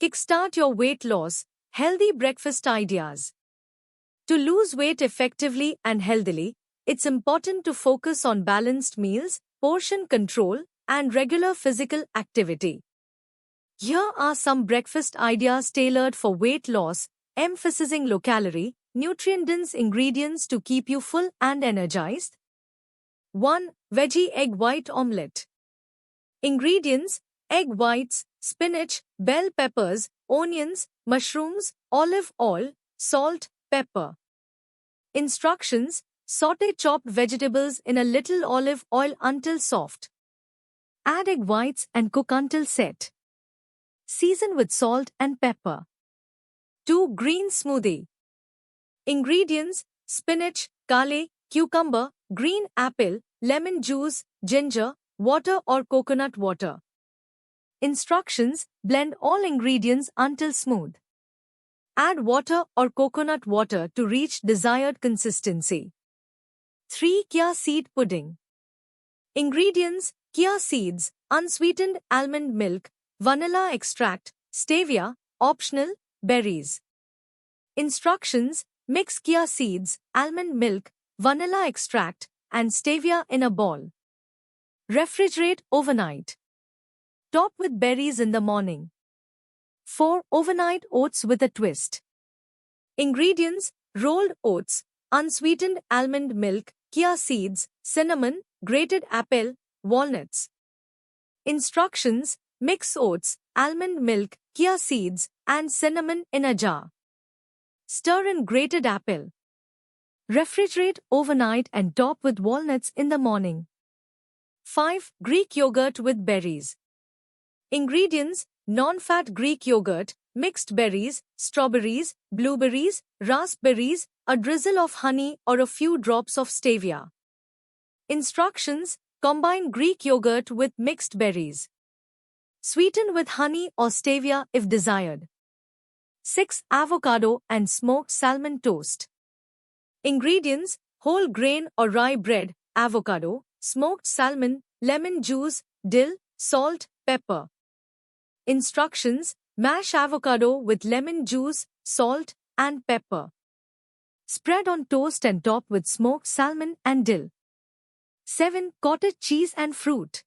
Kickstart your weight loss, healthy breakfast ideas. To lose weight effectively and healthily, it's important to focus on balanced meals, portion control, and regular physical activity. Here are some breakfast ideas tailored for weight loss, emphasizing low-calorie, nutrient-dense ingredients to keep you full and energized. 1. Veggie egg white omelette. Ingredients: egg whites, spinach, bell peppers, onions, mushrooms, olive oil, salt, pepper. Instructions: sauté chopped vegetables in a little olive oil until soft. Add egg whites and cook until set. Season with salt and pepper. 2. Green smoothie. Ingredients: spinach, kale, cucumber, green apple, lemon juice, ginger, water or coconut water. Instructions: blend all ingredients until smooth. Add water or coconut water to reach desired consistency. 3. Chia seed pudding. Ingredients: chia seeds, unsweetened almond milk, vanilla extract, stevia, optional, berries. Instructions: mix chia seeds, almond milk, vanilla extract, and stevia in a bowl. Refrigerate overnight. Top with berries in the morning. 4. Overnight oats with a twist. Ingredients: rolled oats, unsweetened almond milk, chia seeds, cinnamon, grated apple, walnuts. Instructions: mix oats, almond milk, chia seeds, and cinnamon in a jar. Stir in grated apple. Refrigerate overnight and top with walnuts in the morning. 5. Greek yogurt with berries. Ingredients: non-fat Greek yogurt, mixed berries, strawberries, blueberries, raspberries, a drizzle of honey or a few drops of stevia. Instructions: combine Greek yogurt with mixed berries. Sweeten with honey or stevia if desired. 6. Avocado and smoked salmon toast. Ingredients: whole grain or rye bread, avocado, smoked salmon, lemon juice, dill, salt, pepper. Instructions: mash avocado with lemon juice, salt, and pepper. Spread on toast and top with smoked salmon and dill. 7. Cottage cheese and fruit.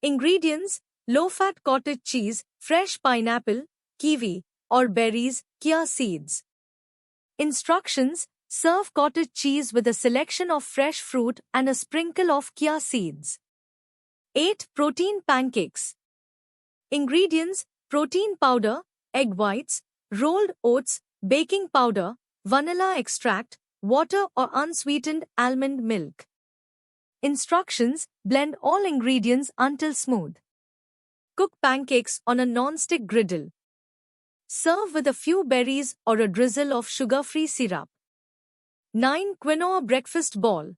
Ingredients: low-fat cottage cheese, fresh pineapple, kiwi, or berries, chia seeds. Instructions: serve cottage cheese with a selection of fresh fruit and a sprinkle of chia seeds. 8. Protein pancakes. Ingredients: protein powder, egg whites, rolled oats, baking powder, vanilla extract, water or unsweetened almond milk. Instructions: blend all ingredients until smooth. Cook pancakes on a non-stick griddle. Serve with a few berries or a drizzle of sugar-free syrup. 9. Quinoa breakfast ball.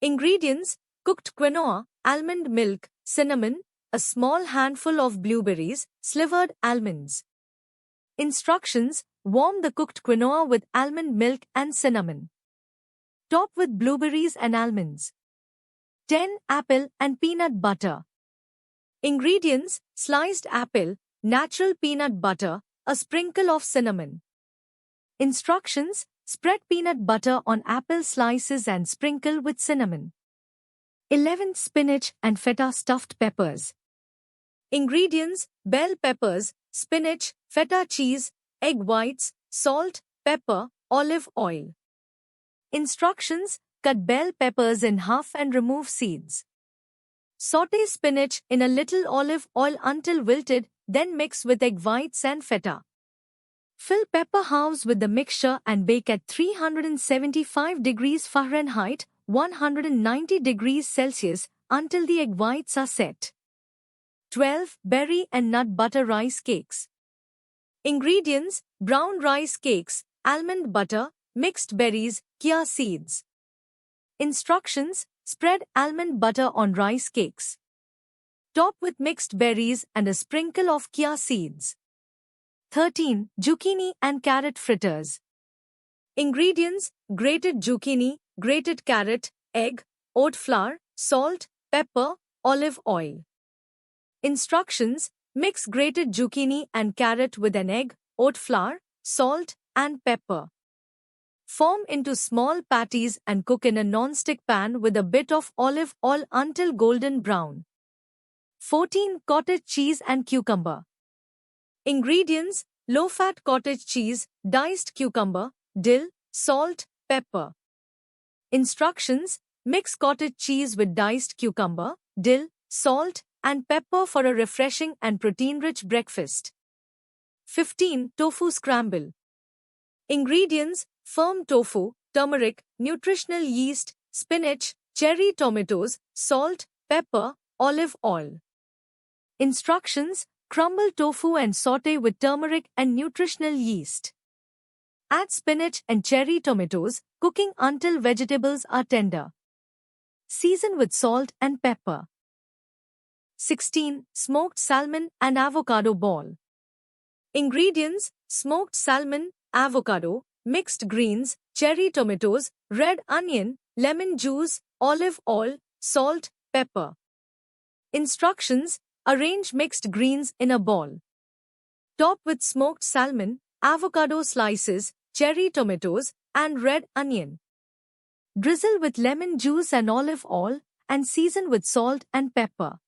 Ingredients: cooked quinoa, almond milk, cinnamon, a small handful of blueberries, slivered almonds. Instructions: warm the cooked quinoa with almond milk and cinnamon. Top with blueberries and almonds. 10. Apple and peanut butter. Ingredients: sliced apple, natural peanut butter, a sprinkle of cinnamon. Instructions: spread peanut butter on apple slices and sprinkle with cinnamon. 11. Spinach and feta stuffed peppers. Ingredients: bell peppers, spinach, feta cheese, egg whites, salt, pepper, olive oil. Instructions: cut bell peppers in half and remove seeds. Sauté spinach in a little olive oil until wilted, then mix with egg whites and feta. Fill pepper halves with the mixture and bake at 375 degrees Fahrenheit, 190 degrees Celsius, until the egg whites are set. 12. Berry and nut butter rice cakes. Ingredients: brown rice cakes, almond butter, mixed berries, chia seeds. Instructions: spread almond butter on rice cakes. Top with mixed berries and a sprinkle of chia seeds. 13. Zucchini and carrot fritters. Ingredients: grated zucchini, grated carrot, egg, oat flour, salt, pepper, olive oil. Instructions: mix grated zucchini and carrot with an egg, oat flour, salt, and pepper. Form into small patties and cook in a non-stick pan with a bit of olive oil until golden brown. 14. Cottage cheese and cucumber. Ingredients: low-fat cottage cheese, diced cucumber, dill, salt, pepper. Instructions: mix cottage cheese with diced cucumber, dill, salt, and pepper for a refreshing and protein-rich breakfast. 15. Tofu scramble. Ingredients: firm tofu, turmeric, nutritional yeast, spinach, cherry tomatoes, salt, pepper, olive oil. Instructions: crumble tofu and saute with turmeric and nutritional yeast. Add spinach and cherry tomatoes, cooking until vegetables are tender. Season with salt and pepper. 16. Smoked salmon and avocado ball. Ingredients: smoked salmon, avocado, mixed greens, cherry tomatoes, red onion, lemon juice, olive oil, salt, pepper. Instructions: arrange mixed greens in a ball. Top with smoked salmon, avocado slices, cherry tomatoes, and red onion. Drizzle with lemon juice and olive oil, and season with salt and pepper.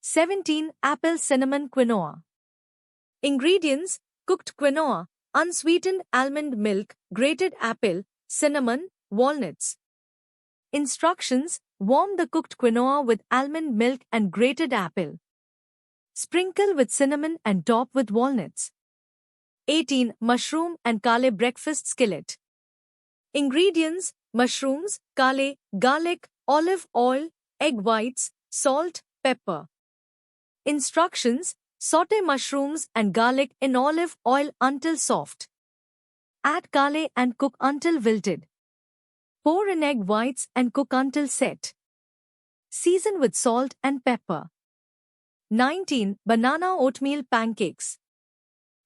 17. Apple cinnamon quinoa. Ingredients: cooked quinoa, unsweetened almond milk, grated apple, cinnamon, walnuts. Instructions: warm the cooked quinoa with almond milk and grated apple. Sprinkle with cinnamon and top with walnuts. 18. Mushroom and kale breakfast skillet. Ingredients: mushrooms, kale, garlic, olive oil, egg whites, salt, pepper. Instructions: saute mushrooms and garlic in olive oil until soft. Add kale and cook until wilted. Pour in egg whites and cook until set. Season with salt and pepper. 19. Banana oatmeal pancakes.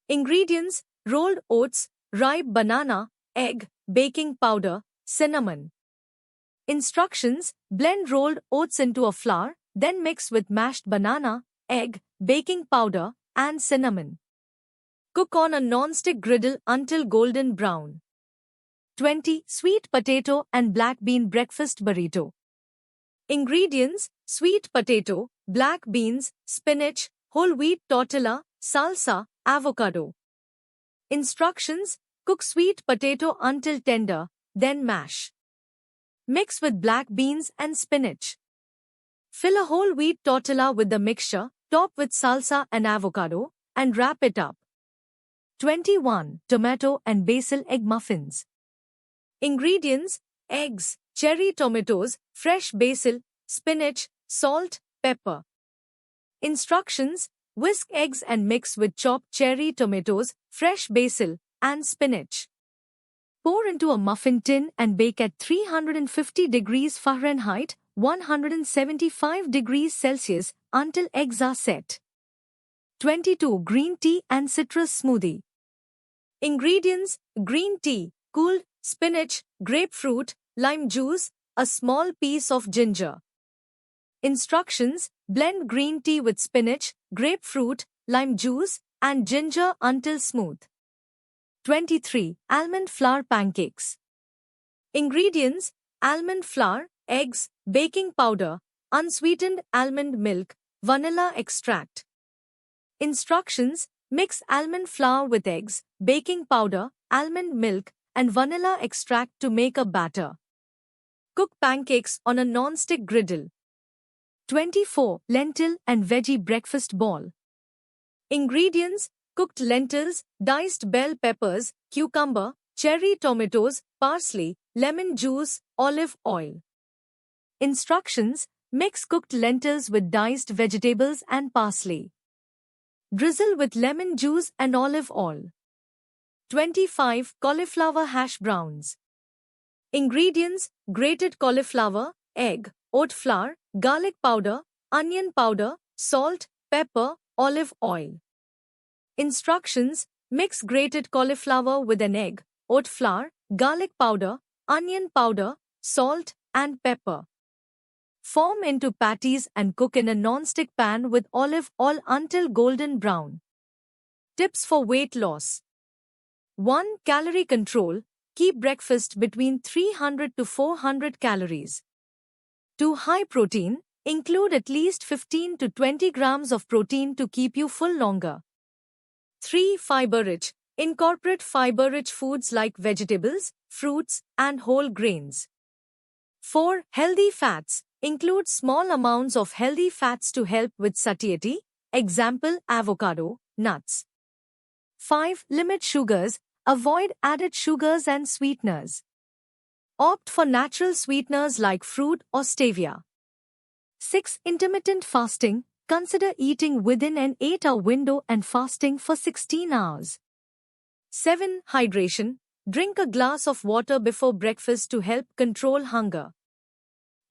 Ingredients: rolled oats, ripe banana, egg, baking powder, cinnamon. Instructions: blend rolled oats into a flour, then mix with mashed banana, egg, baking powder, and cinnamon. Cook on a non-stick griddle until golden brown. 20. Sweet potato and black bean breakfast burrito. Ingredients: sweet potato, black beans, spinach, whole wheat tortilla, salsa, avocado. Instructions: cook sweet potato until tender, then mash. Mix with black beans and spinach. Fill a whole wheat tortilla with the mixture, top with salsa and avocado, and wrap it up. 21. Tomato and basil egg muffins. Ingredients: eggs, cherry tomatoes, fresh basil, spinach, salt, pepper. Instructions: whisk eggs and mix with chopped cherry tomatoes, fresh basil, and spinach. Pour into a muffin tin and bake at 350 degrees Fahrenheit, 175 degrees Celsius, until eggs are set. 22. Green tea and citrus smoothie. Ingredients: green tea, cooled, spinach, grapefruit, lime juice, a small piece of ginger. Instructions: blend green tea with spinach, grapefruit, lime juice, and ginger until smooth. 23. Almond flour pancakes. Ingredients: almond flour, eggs, baking powder, unsweetened almond milk, vanilla extract. Instructions: mix almond flour with eggs, baking powder, almond milk, and vanilla extract to make a batter. Cook pancakes on a non-stick griddle. 24. Lentil and veggie breakfast ball. Ingredients: cooked lentils, diced bell peppers, cucumber, cherry tomatoes, parsley, lemon juice, olive oil. Instructions: mix cooked lentils with diced vegetables and parsley. Drizzle with lemon juice and olive oil. 25. Cauliflower hash browns. Ingredients: grated cauliflower, egg, oat flour, garlic powder, onion powder, salt, pepper, olive oil. Instructions: mix grated cauliflower with an egg, oat flour, garlic powder, onion powder, salt, and pepper. Form into patties and cook in a non-stick pan with olive oil until golden brown. Tips for weight loss. 1. Calorie control. Keep breakfast between 300 to 400 calories. 2. High protein. Include at least 15 to 20 grams of protein to keep you full longer. 3. Fiber-rich. Incorporate fiber-rich foods like vegetables, fruits, and whole grains. 4. Healthy fats. Include small amounts of healthy fats to help with satiety, example avocado, nuts. 5. Limit sugars. Avoid added sugars and sweeteners. Opt for natural sweeteners like fruit or stevia. 6. Intermittent fasting. Consider eating within an 8-hour window and fasting for 16 hours. 7. Hydration. Drink a glass of water before breakfast to help control hunger.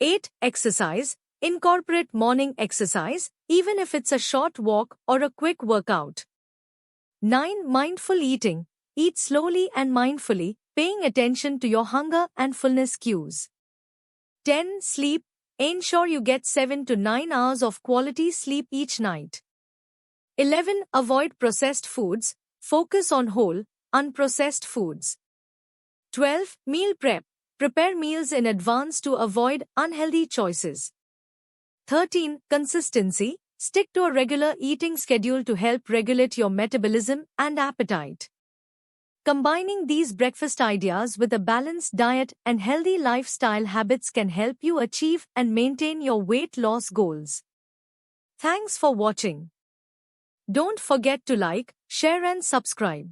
8. Exercise. Incorporate morning exercise, even if it's a short walk or a quick workout. 9. Mindful eating. Eat slowly and mindfully, paying attention to your hunger and fullness cues. 10. Sleep. Ensure you get 7 to 9 hours of quality sleep each night. 11. Avoid processed foods. Focus on whole, unprocessed foods. 12. Meal prep. Prepare meals in advance to avoid unhealthy choices. 13. Consistency. Stick to a regular eating schedule to help regulate your metabolism and appetite. Combining these breakfast ideas with a balanced diet and healthy lifestyle habits can help you achieve and maintain your weight loss goals. Thanks for watching. Don't forget to like, share and subscribe.